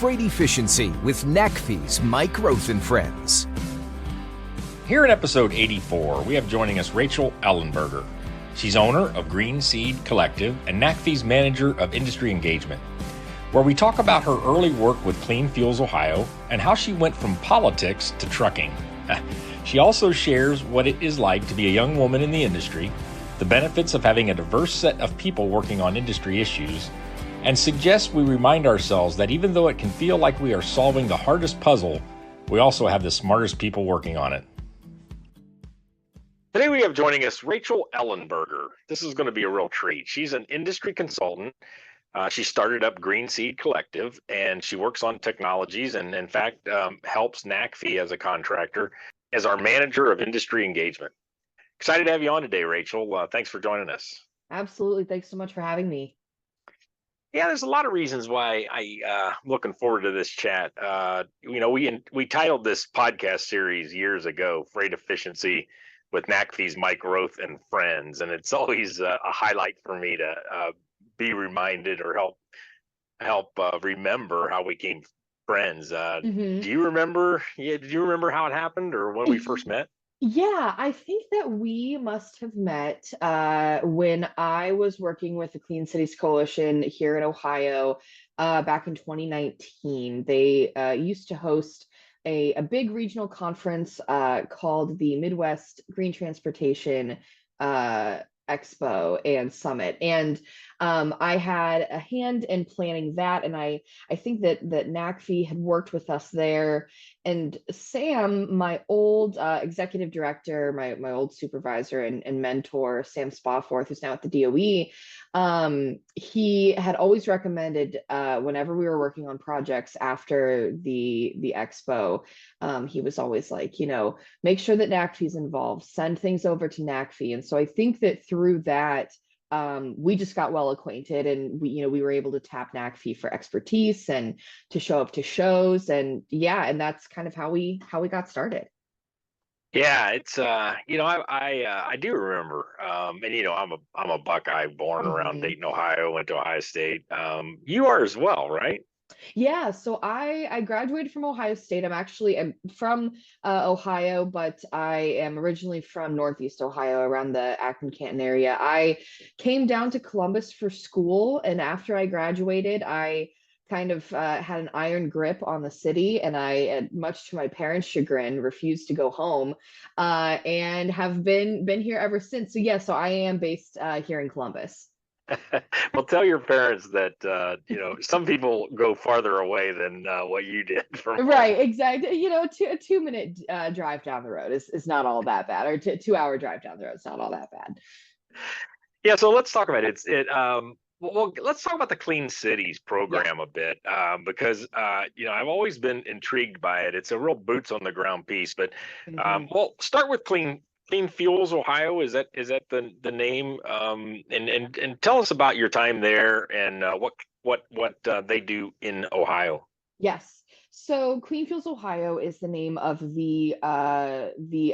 freight efficiency with NACFE's Mike Roth and Friends. Here in episode 84, we have joining us Rachel Ellenberger. She's owner of Green Seed Collective and NACFE's manager of industry engagement, where we talk about her early work with Clean Fuels Ohio and how she went from politics to trucking. She also shares what it is like to be a young woman in the industry, the benefits of having a diverse set of people working on industry issues, and suggests we remind ourselves that even though it can feel like we are solving the hardest puzzle, we also have the smartest people working on it. Today we have joining us Rachel Ellenberger. This is going to be a real treat. She's an industry consultant. She started up Green Seed Collective, and she works on technologies and, in fact, helps NACFE as a contractor as our manager of industry engagement. Excited to have you on today, Rachel. Thanks for joining us. Absolutely. Thanks so much for having me. Yeah, there's a lot of reasons why I'm looking forward to this chat. We titled this podcast series years ago, Freight Efficiency with NACFE's Mike Roth and Friends, and it's always a highlight for me to be reminded or help remember how we became friends. Do you remember? Yeah, did you remember how it happened or when we first met? Yeah, I think that we must have met when I was working with the Clean Cities Coalition here in Ohio back in 2019. They used to host a big regional conference called the Midwest Green Transportation Expo and Summit. And I had a hand in planning that. And I think that NACFE had worked with us there. And Sam, my old executive director, my old supervisor and mentor, Sam Spofford, who's now at the DOE, he had always recommended whenever we were working on projects after the expo, he was always like, make sure that NACFE is involved, send things over to NACFE. And so I think that through that, we just got well acquainted, and we were able to tap NACFE for expertise and to show up to shows, and that's kind of how we got started. Yeah, it's I do remember, and I'm a Buckeye, born around Dayton, Ohio, went to Ohio State. You are as well, right? Yeah, so I graduated from Ohio State. I'm from Ohio, but I am originally from Northeast Ohio, around the Akron-Canton area. I came down to Columbus for school, and after I graduated, I kind of had an iron grip on the city, and I, much to my parents' chagrin, refused to go home, and have been here ever since. So I am based here in Columbus. Well, tell your parents that some people go farther away than what you did from right home. Exactly. A 2-minute drive down the road is not all that bad, or 2-hour drive down the road is not all that bad. Yeah, so let's talk about it. Well, let's talk about the Clean Cities program a bit, because I've always been intrigued by it. It's a real boots on the ground piece, but well, start with Clean Fuels Ohio. Is that the name? And tell us about your time there and what they do in Ohio. Yes. So Clean Fuels Ohio is the name of the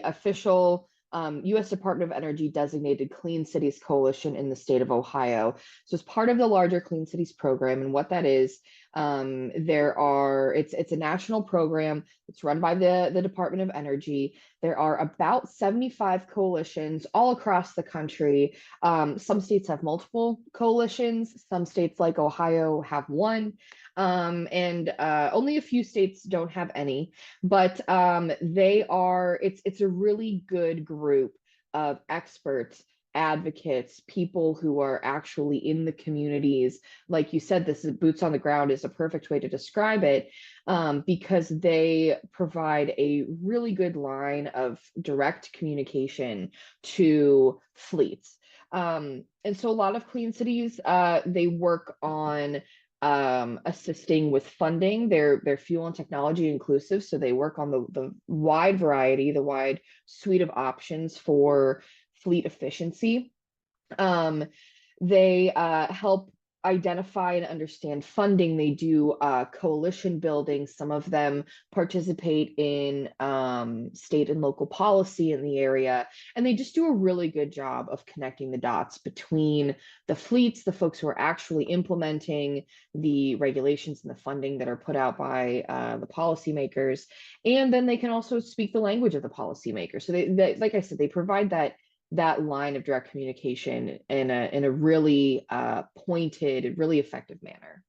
official U.S. Department of Energy designated Clean Cities Coalition in the state of Ohio. So it's part of the larger Clean Cities program, and what that is, it's a national program. It's run by the Department of Energy. There are about 75 coalitions all across the country. Some states have multiple coalitions. Some states, like Ohio, have one. And only a few states don't have any, but it's a really good group of experts, advocates, people who are actually in the communities. Like you said, this is boots on the ground is a perfect way to describe it, because they provide a really good line of direct communication to fleets. And so a lot of Clean Cities, they work on assisting with funding. They're fuel and technology inclusive, so they work on the wide suite of options for fleet efficiency. They help identify and understand funding. They do coalition building. Some of them participate in state and local policy in the area. And they just do a really good job of connecting the dots between the fleets, the folks who are actually implementing the regulations and the funding that are put out by the policymakers. And then they can also speak the language of the policymakers. So they, like I said, they provide that line of direct communication in a really pointed, really effective manner.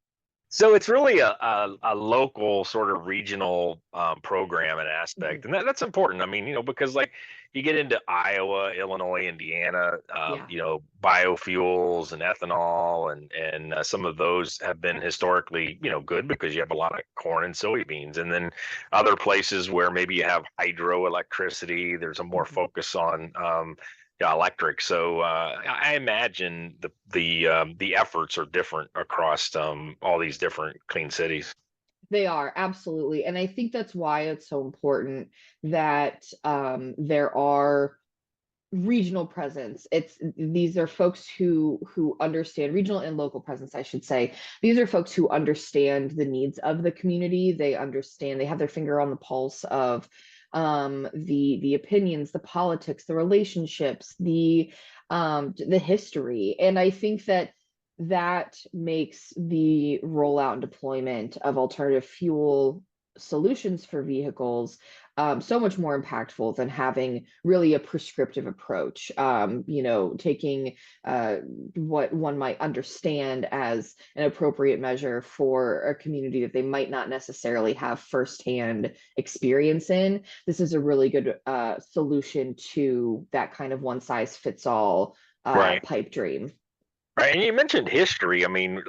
So it's really a local sort of regional program and aspect, Mhm. and that's important. I mean, because like you get into Iowa, Illinois, Indiana, Yeah. biofuels and ethanol, and some of those have been historically, good because you have a lot of corn and soybeans, and then other places where maybe you have hydroelectricity, there's a more Mhm. focus on yeah, electric. So I imagine the efforts are different across all these different clean cities. They are, absolutely. And I think that's why it's so important that there are regional presence. It's these are folks who understand regional and local presence, I should say. These are folks who understand the needs of the community. They understand, they have their finger on the pulse of the opinions, the politics, the relationships, the history. And I think that that makes the rollout and deployment of alternative fuel solutions for vehicles so much more impactful than having really a prescriptive approach. Taking what one might understand as an appropriate measure for a community that they might not necessarily have firsthand experience in. This is a really good solution to that kind of one size fits all Right. pipe dream. Right, and you mentioned history. I mean,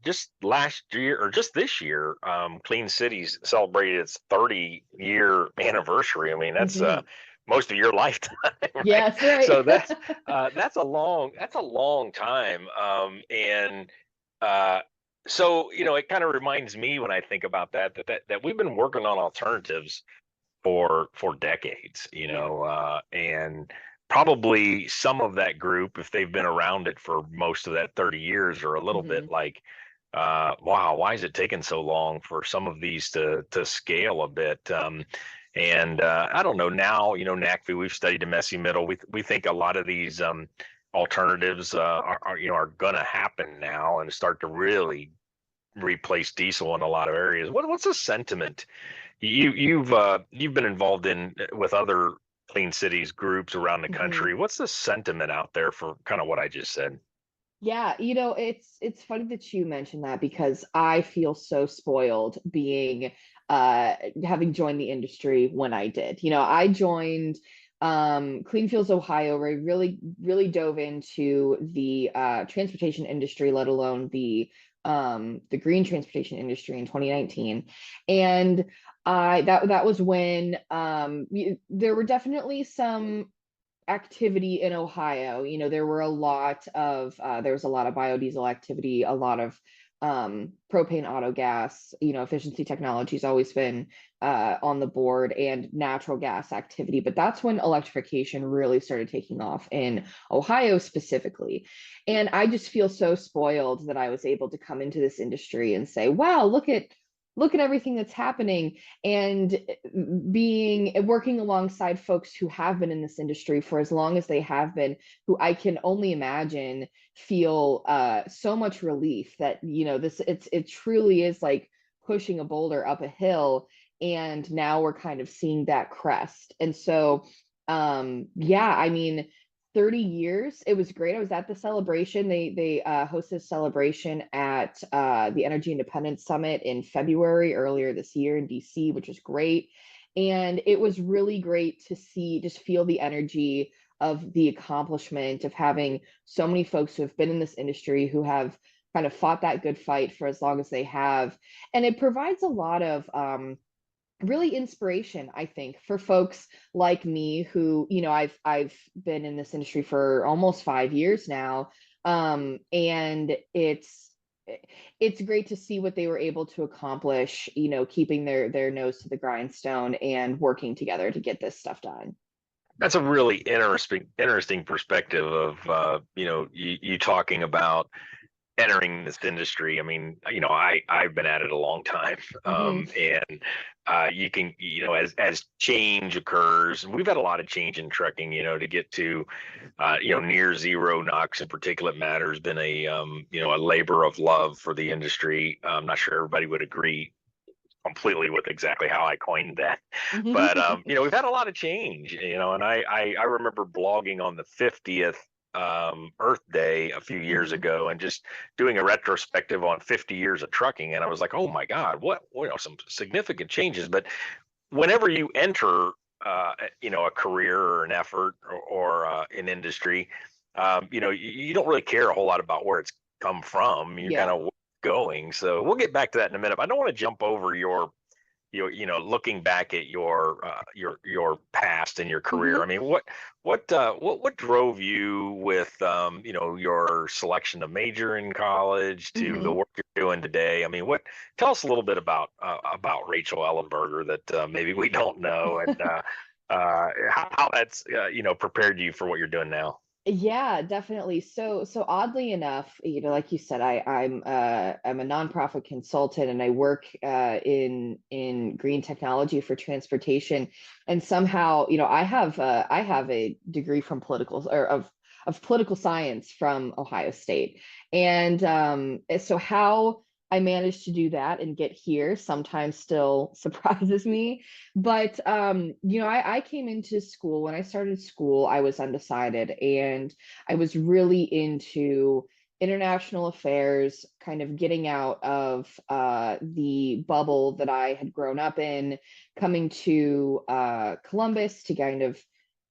just last year or just this year, Clean Cities celebrated its 30-year anniversary. I mean, that's Mhm. most of your lifetime, right? Yes, right. So that's a long time. And uh, so it kind of reminds me when I think about that we've been working on alternatives for decades, Yeah. and probably some of that group, if they've been around it for most of that 30 years, are a little bit Mhm. like, wow, why is it taking so long for some of these to scale a bit? And I don't know now, NACFE, we've studied the messy middle. We think a lot of these alternatives are going to happen now and start to really replace diesel in a lot of areas. What's the sentiment you've been involved in with other clean cities groups around the Mhm. country. What's the sentiment out there for kind of what I just said? Yeah, it's funny that you mentioned that because I feel so spoiled being having joined the industry when I did. I joined Clean Fuels Ohio, where I really dove into the transportation industry, let alone the green transportation industry in 2019. And I that was when there were definitely some activity in Ohio. There was a lot of biodiesel activity, a lot of propane auto gas. Efficiency technology has always been on the board, and natural gas activity. But that's when electrification really started taking off in Ohio specifically. And I just feel so spoiled that I was able to come into this industry and say, wow, look at everything that's happening, and being working alongside folks who have been in this industry for as long as they have been, who I can only imagine feel so much relief that it truly is like pushing a boulder up a hill, and now we're kind of seeing that crest. And so yeah, I mean, 30 years. It was great. I was at the celebration. They hosted a celebration at the Energy Independence Summit in February earlier this year in DC, which was great. And it was really great to see, just feel the energy of the accomplishment of having so many folks who have been in this industry, who have kind of fought that good fight for as long as they have. And it provides a lot of really inspiration, I think, for folks like me who, I've been in this industry for almost 5 years now. And it's great to see what they were able to accomplish, keeping their nose to the grindstone and working together to get this stuff done. That's a really interesting perspective of you talking about entering this industry. I mean, I've been at it a long time, Hmm. and you can, as change occurs, and we've had a lot of change in trucking. To get to, near zero NOx and particulate matter has been a labor of love for the industry. I'm not sure everybody would agree completely with exactly how I coined that. But we've had a lot of change, and I remember blogging on the 50th Earth Day a few years Hmm. ago and just doing a retrospective on 50 years of trucking, and I was like, oh my God, what some significant changes. But whenever you enter a career or an effort or an industry, you don't really care a whole lot about where it's come from. You're kind Yeah. of going. So we'll get back to that in a minute. But I don't want to jump over looking back at your past and your career. I mean, what drove you with your selection of major in college to the Hmm. work you're doing today? I mean, what tell us a little bit about Rachel Ellenberger that maybe we don't know, and how that's prepared you for what you're doing now. Yeah, definitely. So oddly enough, like you said, I'm a nonprofit consultant and I work in green technology for transportation. And somehow, I have a degree from political or of political science from Ohio State. And so how I managed to do that and get here sometimes still surprises me. But I came into school. When I started school, I was undecided and I was really into international affairs, kind of getting out of the bubble that I had grown up in, coming to Columbus to kind of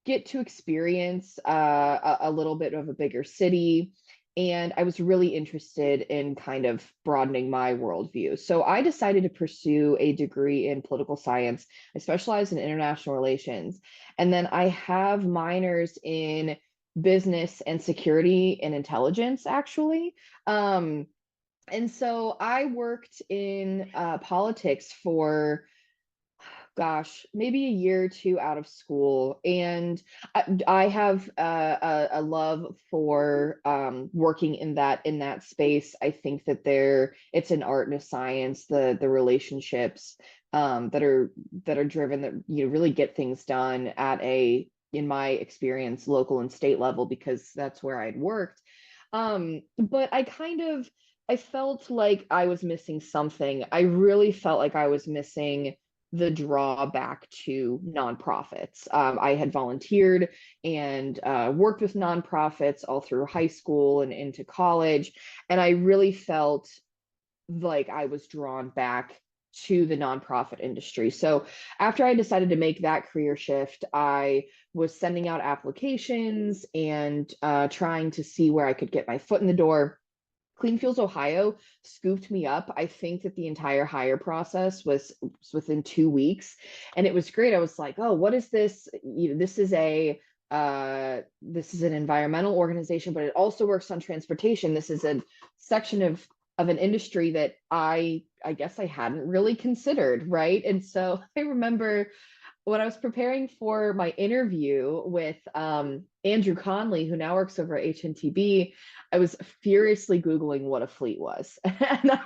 get to experience a little bit of a bigger city. And I was really interested in kind of broadening my worldview. So I decided to pursue a degree in political science. I specialize in international relations. And then I have minors in business and security and intelligence, actually. Um, and so I worked in politics for gosh, maybe a year or two out of school. And I have a love for working in that space. I think that it's an art and a science, the relationships that are driven that really get things done at in my experience, local and state level, because that's where I'd worked. But I felt like I was missing something. I really felt like I was missing the drawback to nonprofits. I had volunteered and worked with nonprofits all through high school and into college, and I really felt like I was drawn back to the nonprofit industry. So after I decided to make that career shift, I was sending out applications and trying to see where I could get my foot in the door. Clean Fuels Ohio scooped me up. I think that the entire hire process was within 2 weeks, and it was great. I was like, "Oh, what is this? This is an environmental organization, but it also works on transportation. This is a section of an industry that I guess I hadn't really considered, right?" And so I remember when I was preparing for my interview with Andrew Conley, who now works over at HNTB, I was furiously Googling what a fleet was. And I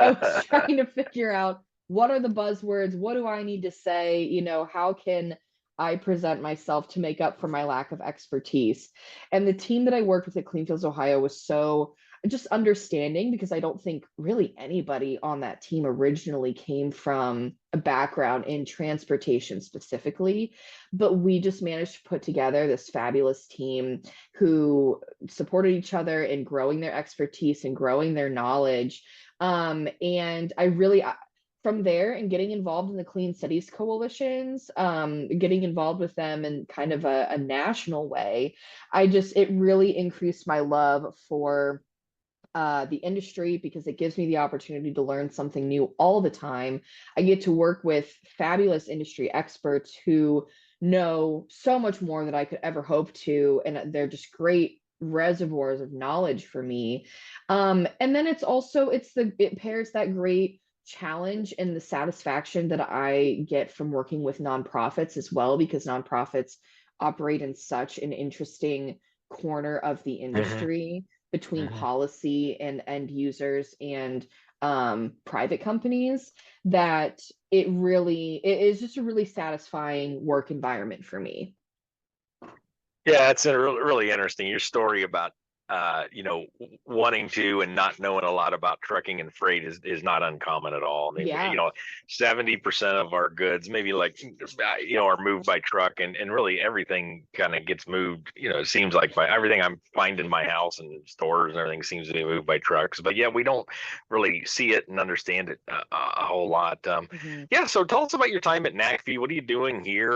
was trying to figure out what are the buzzwords? What do I need to say? How can I present myself to make up for my lack of expertise? And the team that I worked with at Clean Fields, Ohio was so just understanding, because I don't think really anybody on that team originally came from a background in transportation specifically, but we just managed to put together this fabulous team who supported each other in growing their expertise and growing their knowledge. And I really, from there and getting involved in the Clean Cities coalitions, getting involved with them in kind of a national way, it really increased my love for the industry, because it gives me the opportunity to learn something new all the time. I get to work with fabulous industry experts who know so much more than I could ever hope to, and they're just great reservoirs of knowledge for me. And then it pairs that great challenge and the satisfaction that I get from working with nonprofits as well, because nonprofits operate in such an interesting corner of the Hmm. industry between Mhm. policy and end users and private companies, that it is just a really satisfying work environment for me. Yeah, it's a really interesting. Your story about wanting to and not knowing a lot about trucking and freight is not uncommon at all. I mean, Yeah. 70% of our goods, maybe like are moved by truck, and really everything kind of gets moved. It seems like by everything I'm finding in my house and stores and everything seems to be moved by trucks. But yeah, we don't really see it and understand it a whole lot. Mhm. Yeah, so tell us about your time at NACFE. What are you doing here?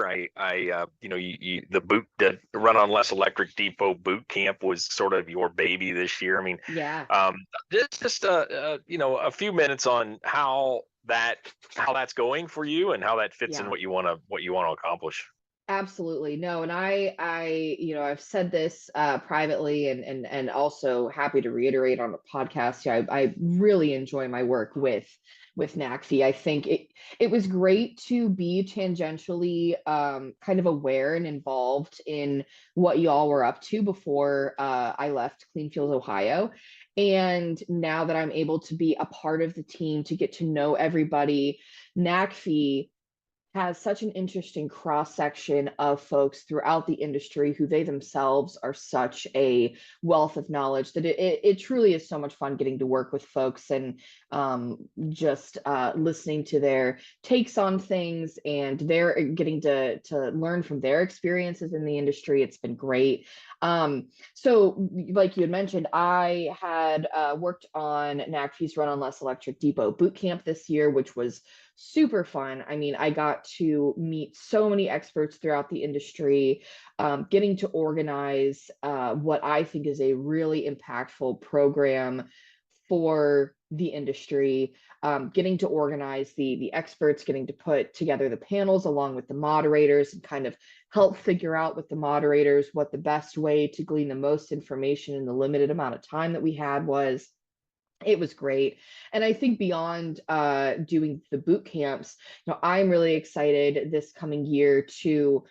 The Run on Less Electric Depot boot camp was sort of your baby this year. I mean, Yeah. um, a few minutes on how that's going for you and how that fits in Yeah. what you want to accomplish. Absolutely. No, and I've said this privately and also happy to reiterate on the podcast. Yeah, I really enjoy my work with NACFE. I think it was great to be tangentially kind of aware and involved in what y'all were up to before I left Clean Fuels, Ohio. And now that I'm able to be a part of the team, to get to know everybody, NACFE has such an interesting cross section of folks throughout the industry who they themselves are such a wealth of knowledge that it truly is so much fun getting to work with folks and just listening to their takes on things, and they're getting to learn from their experiences in the industry. It's been great. So like you had mentioned, I had worked on NACFE's Run on Less Electric Depot boot camp this year, which was super fun. I mean, I got to meet so many experts throughout the industry, getting to organize what I think is a really impactful program for the industry, getting to organize the experts, getting to put together the panels along with the moderators and kind of help figure out with the moderators what the best way to glean the most information in the limited amount of time that we had was. It was great. And I think beyond doing the boot camps, I'm really excited this coming year to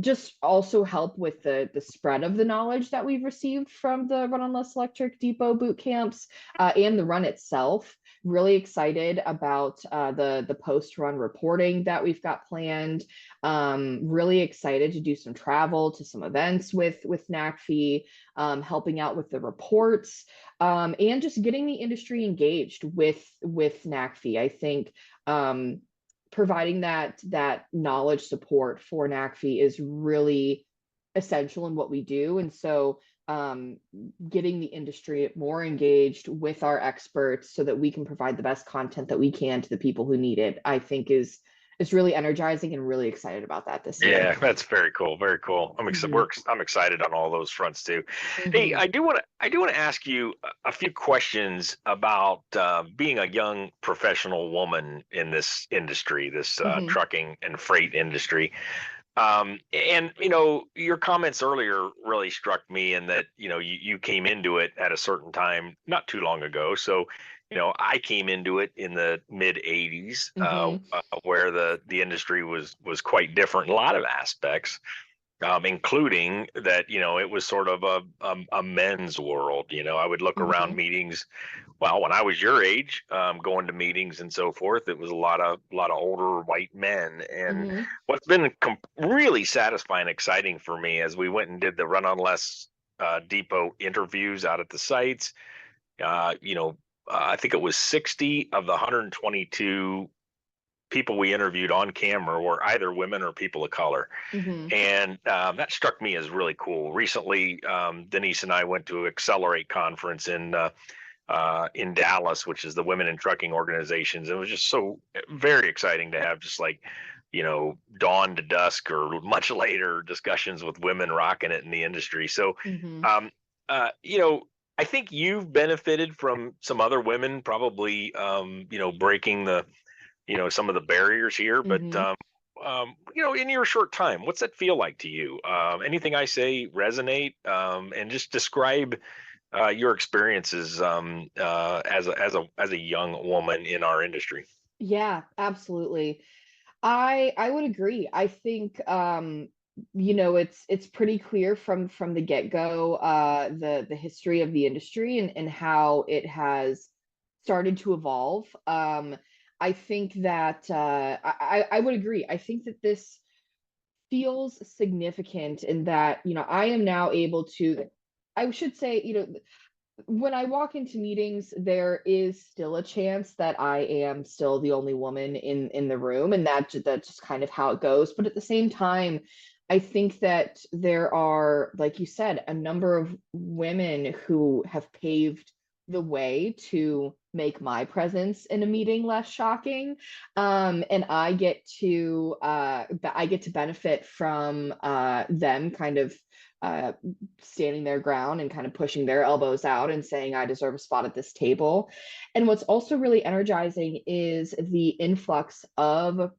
just also help with the spread of the knowledge that we've received from the Run on Less Electric Depot boot camps and the run itself. Really excited about the post run reporting that we've got planned. Really excited to do some travel to some events with NACFE, helping out with the reports, and just getting the industry engaged with NACFE. I think providing that knowledge support for NACFE is really essential in what we do, and so getting the industry more engaged with our experts so that we can provide the best content that we can to the people who need it, I think is really energizing, and really excited about that this year. Yeah, that's very cool. Very cool. Mhm. I'm excited on all those fronts too. Hey, Mhm. I do want to ask you a few questions about being a young professional woman in this industry, this Mhm. trucking and freight industry. And your comments earlier really struck me in that you came into it at a certain time not too long ago. So I came into it in the mid 80s, Mhm. where the industry was quite different in a lot of aspects, including that it was sort of a men's world. I would look around Mhm. meetings. Well, when I was your age, going to meetings and so forth, it was a lot of older white men. And Mhm. what's been really satisfying, exciting for me, as we went and did the Run on Less Depot interviews out at the sites. Uh, you know, I think it was 60 of the 122 people we interviewed on camera were either women or people of color, Mhm. and that struck me as really cool. Recently, Denise and I went to Accelerate conference in Dallas, which is the Women in Trucking organizations. It was just so very exciting to have just like, dawn to dusk or much later discussions with women rocking it in the industry. So, Mhm. um, uh, you know, I think you've benefited from some other women probably, breaking some of the barriers here. But, Mhm. in your short time, what's that feel like to you? Anything I say resonate? And just describe your experiences as a young woman in our industry. Yeah, absolutely. I would agree. I think it's pretty clear from the get-go, the history of the industry and how it has started to evolve. I think that I would agree. I think that this feels significant in that, I am now able to, I should say, when I walk into meetings, there is still a chance that I am still the only woman in the room, and that's just kind of how it goes. But at the same time, I think that there are, like you said, a number of women who have paved the way to make my presence in a meeting less shocking. And I get to benefit from them kind of uh, standing their ground and kind of pushing their elbows out and saying, I deserve a spot at this table. And what's also really energizing is the influx of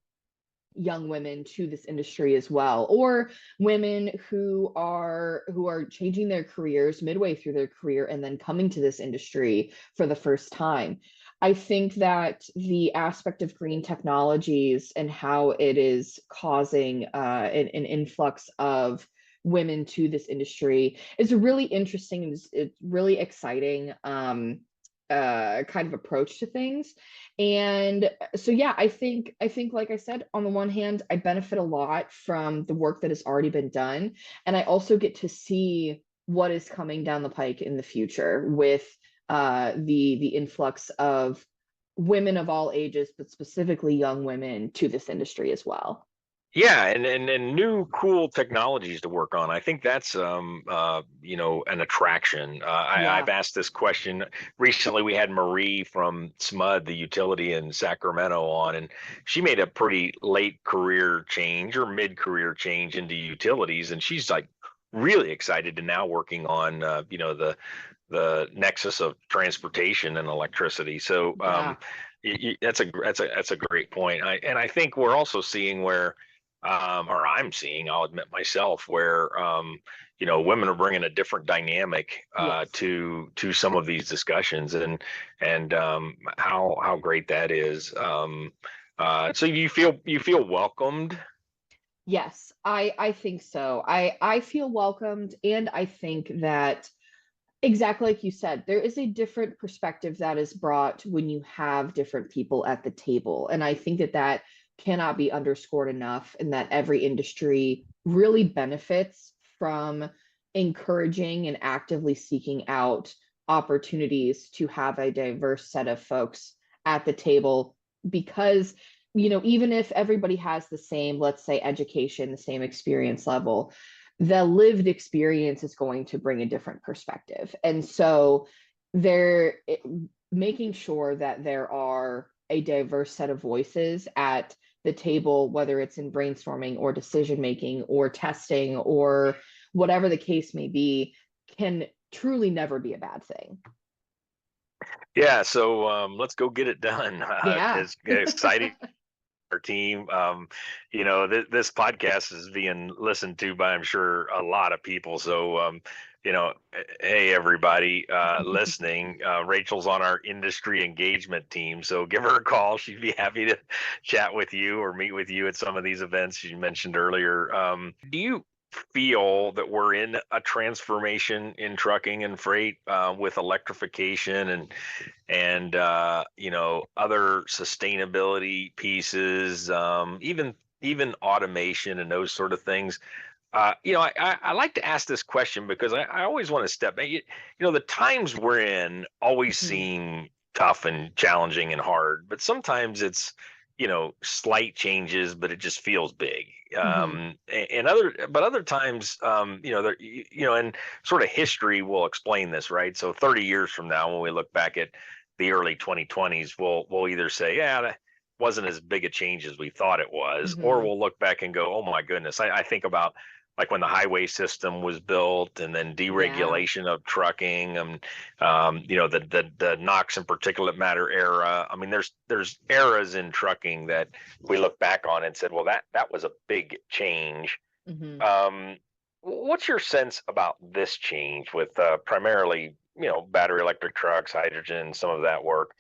young women to this industry as well, or women who are changing their careers midway through their career and then coming to this industry for the first time. I think that the aspect of green technologies and how it is causing an influx of women to this industry is a really interesting and it's really exciting kind of approach to things. And so yeah, I think like I said, on the one hand, I benefit a lot from the work that has already been done, and I also get to see what is coming down the pike in the future with the influx of women of all ages, but specifically young women to this industry as well. Yeah, and new cool technologies to work on. I think that's an attraction. I've Yeah. asked this question recently. We had Marie from SMUD, the utility in Sacramento, on, and she made a pretty late career change or mid-career change into utilities, and she's like really excited to now working on the nexus of transportation and electricity. So Yeah. that's a great point. I think we're also seeing where or I'm seeing, I'll admit myself, where women are bringing a different dynamic Yes. to some of these discussions, and how great that is. So you feel welcomed. Yes, I think so. I feel welcomed, and I think that exactly like you said, there is a different perspective that is brought when you have different people at the table. And I think that that cannot be underscored enough, and that every industry really benefits from encouraging and actively seeking out opportunities to have a diverse set of folks at the table. Because, even if everybody has the same, let's say, education, the same experience level, the lived experience is going to bring a different perspective. And so they're making sure that there are a diverse set of voices at the table, whether it's in brainstorming or decision making or testing or whatever the case may be, can truly never be a bad thing. Yeah, so let's go get it done. Yeah. It's exciting. Our team. This podcast is being listened to by, I'm sure, a lot of people. So, hey, everybody listening, Rachel's on our industry engagement team. So give her a call. She'd be happy to chat with you or meet with you at some of these events you mentioned earlier. Do you feel that we're in a transformation in trucking and freight with electrification and other sustainability pieces, even automation and those sort of things? I like to ask this question because I always want to step back. The times we're in always Mhm. seem tough and challenging and hard, but sometimes it's slight changes, but it just feels big. Mhm. Other times, and sort of history will explain this, right? So 30 years from now, when we look back at the early 2020s, we'll either say, yeah, that wasn't as big a change as we thought it was, or Mhm. we'll look back and go, oh my goodness. I think about like when the highway system was built and then Yeah. deregulation of trucking and the NOx and particulate matter era. I mean, there's eras in trucking that we look back on and said, well, that was a big change. Mhm. um, what's your sense about this change with primarily battery electric trucks, hydrogen, some of that work?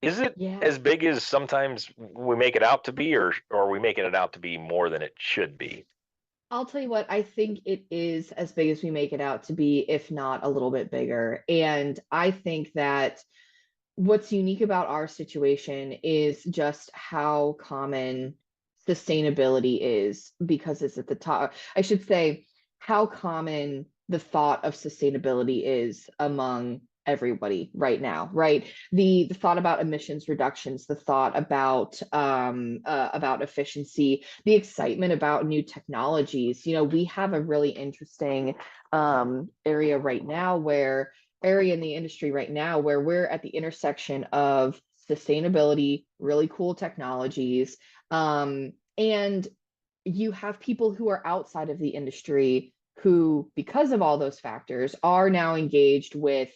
Is it Yeah. as big as sometimes we make it out to be, or are we making it out to be more than it should be? I'll tell you what, I think it is as big as we make it out to be, if not a little bit bigger. And I think that what's unique about our situation is just how common sustainability is, because it's at the top. I should say how common the thought of sustainability is among everybody right now, right? The thought about emissions reductions, the thought about efficiency, the excitement about new technologies. We have a really interesting area in the industry right now where we're at the intersection of sustainability, really cool technologies, and you have people who are outside of the industry who, because of all those factors, are now engaged with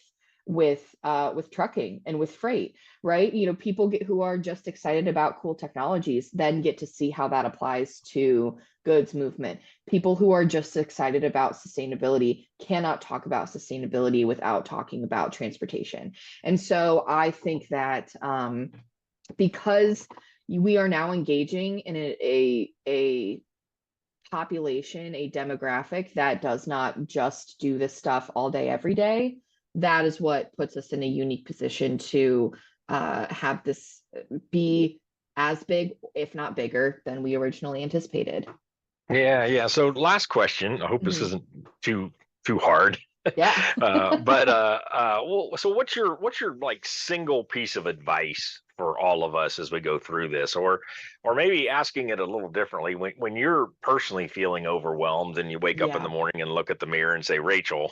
trucking and with freight, right? Who are just excited about cool technologies then get to see how that applies to goods movement. People who are just excited about sustainability cannot talk about sustainability without talking about transportation. And so I think that because we are now engaging in a population, a demographic that does not just do this stuff all day, every day, that is what puts us in a unique position to have this be as big, if not bigger, than we originally anticipated. Yeah. So last question. I hope this isn't too hard. Yeah. Well, so what's your like single piece of advice for all of us as we go through this, or maybe asking it a little differently, when you're personally feeling overwhelmed and you wake up in the morning and look at the mirror and say, Rachel,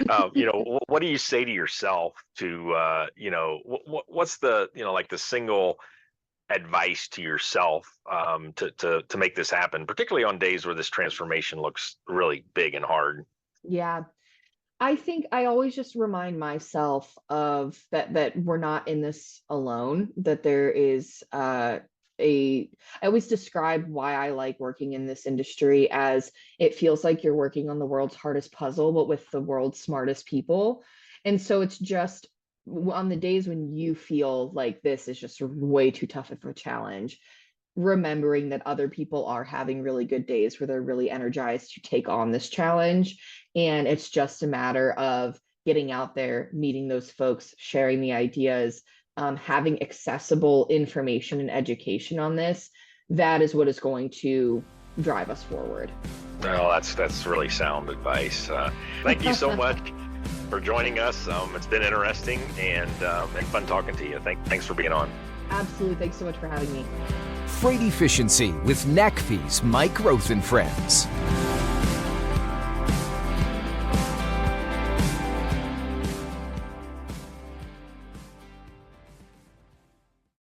what do you say to yourself to, what's the, like the single advice to yourself to make this happen, particularly on days where this transformation looks really big and hard? Yeah. I think I always just remind myself of that we're not in this alone, that there is I always describe why I like working in this industry as it feels like you're working on the world's hardest puzzle, but with the world's smartest people. And so it's just on the days when you feel like this is just way too tough of a challenge, remembering that other people are having really good days where they're really energized to take on this challenge. And it's just a matter of getting out there, meeting those folks, sharing the ideas, having accessible information and education on this. That is what is going to drive us forward. No, that's really sound advice. Thank you so much for joining us. It's been interesting and fun talking to you. Thanks for being on. Absolutely. Thanks so much for having me. Freight Efficiency with NACFE's Mike Roth and Friends.